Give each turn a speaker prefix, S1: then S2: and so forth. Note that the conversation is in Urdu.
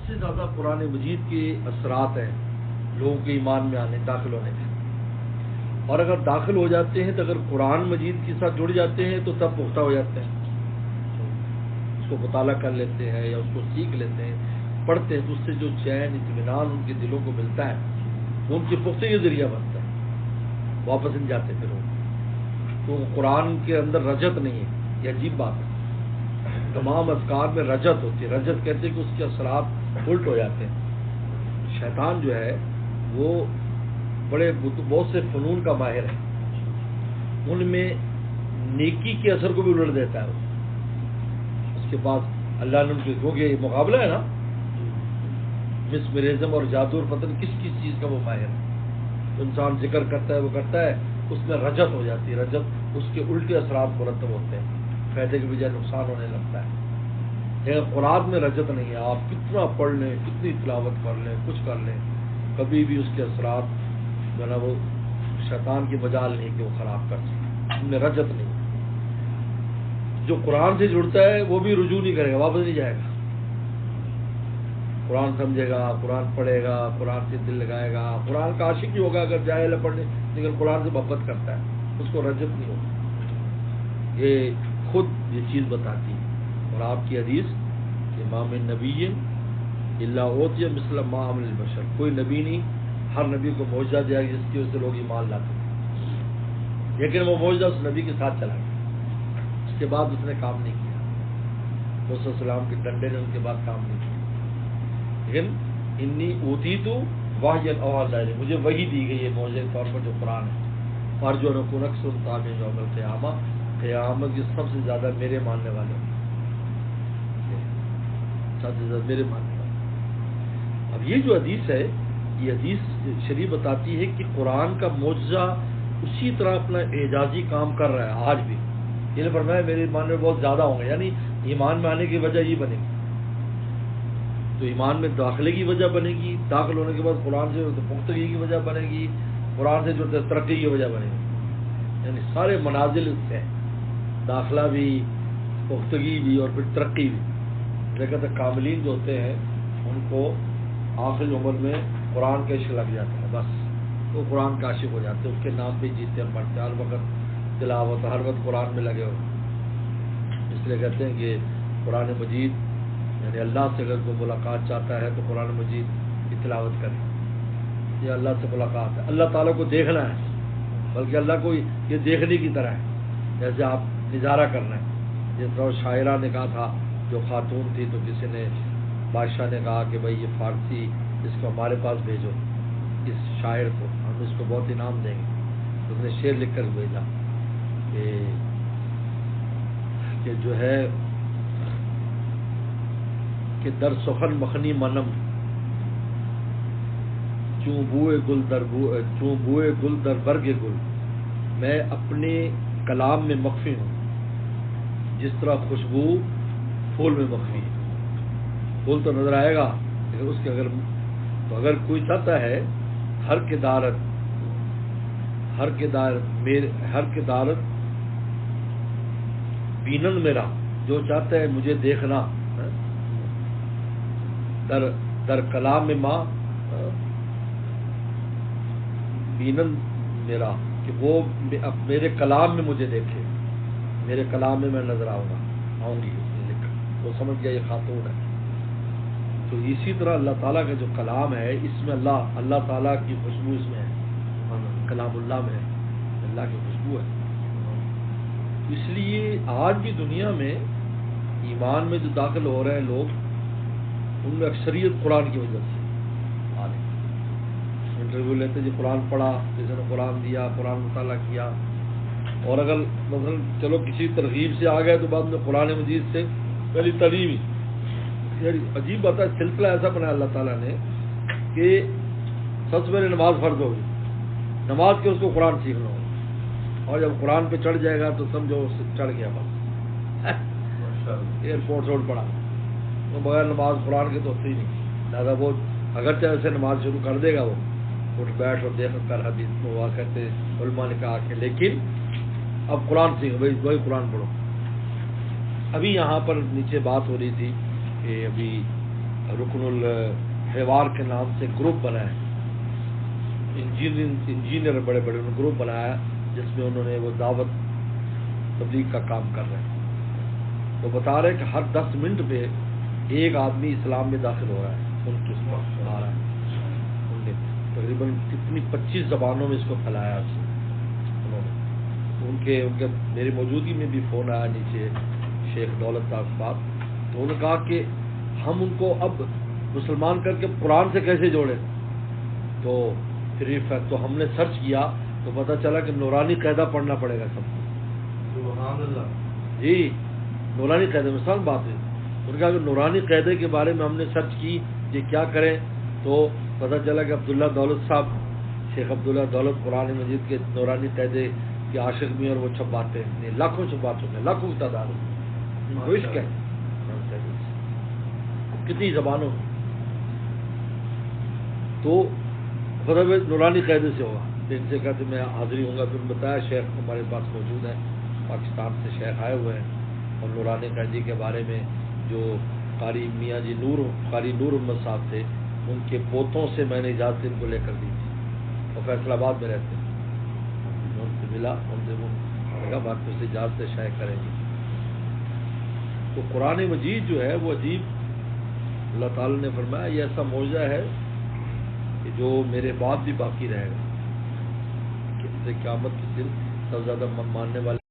S1: سے زیادہ قرآن مجید کے اثرات ہیں لوگوں کے ایمان میں آنے داخل ہونے کے، اور اگر داخل ہو جاتے ہیں تو اگر قرآن مجید کے ساتھ جڑ جاتے ہیں تو تب پختہ ہو جاتے ہیں، اس کو مطالعہ کر لیتے ہیں یا اس کو سیکھ لیتے ہیں، پڑھتے ہیں تو اس سے جو چین اطمینان ان کے دلوں کو ملتا ہے وہ ان کی پختگی کا ذریعہ بنتا ہے، واپس نہیں جاتے پھر وہ، تو قرآن کے اندر رجت نہیں ہے، یہ عجیب بات ہے۔ تمام اذکار میں رجت ہوتی ہے، رجت کہتے ہیں کہ اس کے اثرات الٹ ہو جاتے ہیں۔ شیطان جو ہے وہ بہت سے فنون کا ماہر ہے، ان میں نیکی کے اثر کو بھی الٹ دیتا ہے اس کے بعد اللہ نے ان کے، کیونکہ مقابلہ ہے نا، مسمرزم اور جادو اور پتن کس چیز کا وہ ماہر ہے، تو انسان ذکر کرتا ہے وہ کرتا ہے، اس میں رجت ہو جاتی ہے، رجت اس کے الٹے اثرات مرتب ہوتے ہیں، فائدے کے بجائے نقصان ہونے لگتا ہے۔ لیکن قرآن میں رجت نہیں ہے، آپ کتنا پڑھ لیں، کتنی تلاوت کر لیں، کچھ کر لیں، کبھی بھی اس کے اثرات جو ہے نا وہ شیطان کی مجال نہیں کہ وہ خراب کر سکے، ان میں رجت نہیں۔ جو قرآن سے جڑتا ہے وہ بھی رجوع نہیں کرے گا، واپس نہیں جائے گا، قرآن سمجھے گا، قرآن پڑھے گا، قرآن سے دل لگائے گا، قرآن کا عاشق ہی ہوگا اگر جاہل پڑھنے، لیکن قرآن سے محبت کرتا ہے، اس کو رجت نہیں ہوگی۔ یہ خود یہ چیز بتاتی ہے، اور آپ کی حدیث کہ ما من نبی الا اوتی مثل ما عمل البشر، کوئی نبی نہیں، ہر نبی کو معجزہ دیا جس کی وجہ سے لوگ ایمان لاتے تھے، لیکن وہ معجزہ اس نبی کے ساتھ چلا گیا، اس کے بعد اس نے کام نہیں کیا، موسیٰ علیہ السلام کے ڈنڈے نے ان کے بعد کام نہیں کیا، لیکن انی اوتیت وحیا اوحی الی، مجھے وحی دی گئی ہے معجزے کے طور پر جو قرآن ہے، اور جو نکون اکثر تابع یوم القیامہ، قیامت کی سب سے زیادہ میرے ماننے والے، سب سے زیادہ میرے ماننے والے۔ اب یہ جو حدیث ہے، یہ حدیث شریف بتاتی ہے کہ قرآن کا معجزہ اسی طرح اپنا اعجازی کام کر رہا ہے آج بھی، یہ فرمایا میرے ایمان میں بہت زیادہ ہوں گے، یعنی ایمان میں آنے کی وجہ یہ بنے گی، تو ایمان میں داخلے کی وجہ بنے گی، داخل ہونے کے بعد قرآن سے پختگی کی وجہ بنے گی، قرآن سے جو ترقی کی وجہ بنے گی، یعنی سارے منازل اس سے، داخلہ بھی، پختگی بھی، اور پھر ترقی بھی۔ لیکن کاملین جو ہوتے ہیں ان کو آخری عمر میں قرآن کا عشق لگ جاتا ہے، بس وہ قرآن کا عاشق ہو جاتے ہیں، اس کے نام پہ جیتے ہیں مرتے، ہر وقت تلاوت، ہر وقت قرآن میں لگے ہو۔ اس لیے کہتے ہیں کہ قرآن مجید، یعنی اللہ سے اگر کوئی ملاقات چاہتا ہے تو قرآن مجید کی تلاوت کرے، یہ اللہ سے ملاقات ہے، اللہ تعالیٰ کو دیکھنا ہے، بلکہ اللہ کو یہ دیکھنے کی طرح ہے، جیسے آپ نظارہ کرنا ہے۔ جس طرح شاعرہ نے کہا تھا، جو خاتون تھی، تو کسی نے، بادشاہ نے کہا کہ بھائی یہ فارسی، اس کو ہمارے پاس بھیجو، اس شاعر کو ہم اس کو بہت انعام دیں گے۔ اس نے شعر لکھ کر بھیجا کہ جو ہے کہ در سخن مخنی منم، چوں بوئے گل در برگ گل، میں اپنے کلام میں مخفی ہوں جس طرح خوشبو پھول میں مخفی ہے۔ پھول تو نظر آئے گا لیکن اس کے اگر کوئی چاہتا ہے ہر کے دارت بینند میرا، جو چاہتا ہے مجھے دیکھنا، در کلام میں ماں بینند میرا، کہ وہ میرے کلام میں مجھے دیکھے، میرے کلام میں نظر آؤں گی، وہ سمجھ گیا یہ خاتون ہے۔ تو اسی طرح اللہ تعالیٰ کا جو کلام ہے، اس میں اللہ تعالیٰ کی خوشبو اس میں ہے، کلام اللہ میں اللہ کی خوشبو ہے۔ اس لیے آج بھی دنیا میں ایمان میں جو داخل ہو رہے ہیں لوگ، ان میں اکثریت قرآن کی وجہ سے انٹرویو لیتے، جو قرآن پڑھا، کسی نے قرآن دیا، قرآن مطالعہ کیا، اور اگر مثلا چلو کسی ترغیب سے آ گئے تو بعد میں قرآن مجید سے پہلی تعلیم ہی، یعنی عجیب بات ہے، سلسلہ ایسا بنایا اللہ تعالیٰ نے کہ سب سے پہلے نماز فرض ہوگی، نماز کے اس کو قرآن سیکھنا ہوگا، اور جب قرآن پہ چڑھ جائے گا تو سمجھو چڑھ گیا، بس ایئرپورٹ روڈ پڑا، تو بغیر نماز قرآن کے تو ہوتی ہی نہیں، لہٰذا وہ اگرچہ ایسے نماز شروع کر دے گا، وہ اٹھ بیٹھ اور دیکھ کر حدیث میں ہوا کرتے علماء نے کہا کہ لیکن اب قرآن سیکھو، وہی قرآن پڑھو۔ ابھی یہاں پر نیچے بات ہو رہی تھی کہ ابھی رکن الحوار کے نام سے گروپ بنا ہے، انجینئر بڑے بڑے انہوں نے گروپ بنایا جس میں انہوں نے وہ دعوت تبلیغ کا کام کر رہے ہیں. تو بتا رہے کہ ہر 10 منٹ پہ ایک آدمی اسلام میں داخل ہو رہا ہے، ان کے آ رہا ہے. ان نے تقریباً کتنی 25 زبانوں میں اس کو پھیلایا انہوں نے. ان کے میری موجودگی میں بھی فون آیا نیچے شیخ دولت صاحب، تو انہوں نے کہا کہ ہم ان کو اب مسلمان کر کے قرآن سے کیسے جوڑیں. تو پھر تو ہم نے سرچ کیا تو پتہ چلا کہ نورانی قاعدہ پڑھنا پڑے گا سب کو.
S2: سبحان اللہ.
S1: جی نورانی قاعدہ مثال بات ہے. ان کا کہ نورانی قاعدے کے بارے میں ہم نے سرچ کی کہ کیا کریں، تو پتہ چلا کہ عبداللہ دولت صاحب، شیخ عبداللہ دولت قرآن مجید کے نورانی قاعدے کے عاشق بھی، اور وہ چھپاتے ہیں، لاکھوں چھپا چکے ہیں، لاکھوں کی تعداد ہے. کوئی شک ہے کتنی زبانوں میں. تو مطلب نورانی قاعدے سے ہوگا. ان سے کہتے میں حاضری ہوں گا. پھر بتایا شیخ ہمارے پاس موجود ہیں، پاکستان سے شیخ آئے ہوئے ہیں، اور نورانی قاعدے کے بارے میں جو قاری میاں جی قاری نور محمد صاحب تھے، ان کے پوتوں سے میں نے اجازت ان کو لے کر دی تھی، اور فیصل آباد میں رہتے ہیں. ان سے ملا، ان سے کہا بات سے اجازت سے شائع کریں گے. تو قرآن مجید جو ہے وہ عجیب، اللہ تعالی نے فرمایا یہ ایسا معجزہ ہے کہ جو میرے بعد بھی باقی رہے گا، کہ اسے قیامت کے دن سب زیادہ ماننے والے